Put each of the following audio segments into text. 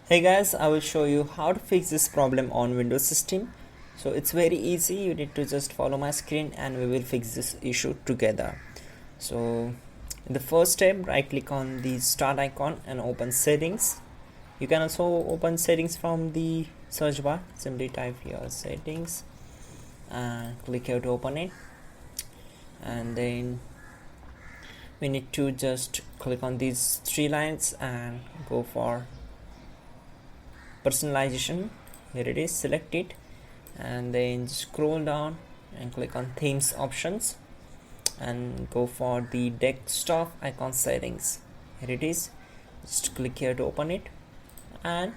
Hey guys, I will show you how to fix this problem on Windows system. So it's very easy. You need to just follow my screen and we will fix this issue together. So in the first step, right click on the start icon and open settings. You can also open settings from the search bar. Simply type here settings and click here to open it, and then we need to just click on these three lines and go for personalization. Here it is, select it and then scroll down and click on themes options and go for the desktop icon settings. Here it is, just click here to open it, and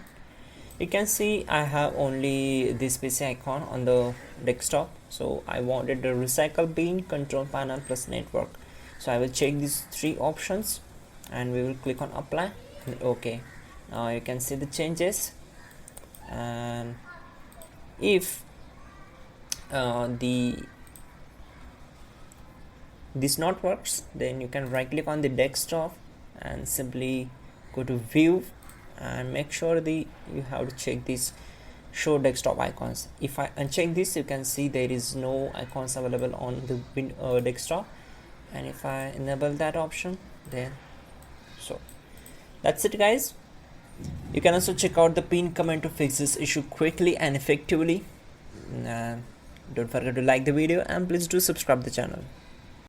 you can see I have only this PC icon on the desktop, so I wanted the recycle bin, control panel plus network. So I will check these three options and we will click on apply and OK. Now you can see the changes, and if this not works, then you can right click on the desktop and simply go to view and make sure you have to check this show desktop icons. If I uncheck this, you can see there is no icons available on the desktop, and if I enable that option, then so that's it guys. You can also check out the pinned comment to fix this issue quickly and effectively. Don't forget to like the video and please do subscribe the channel.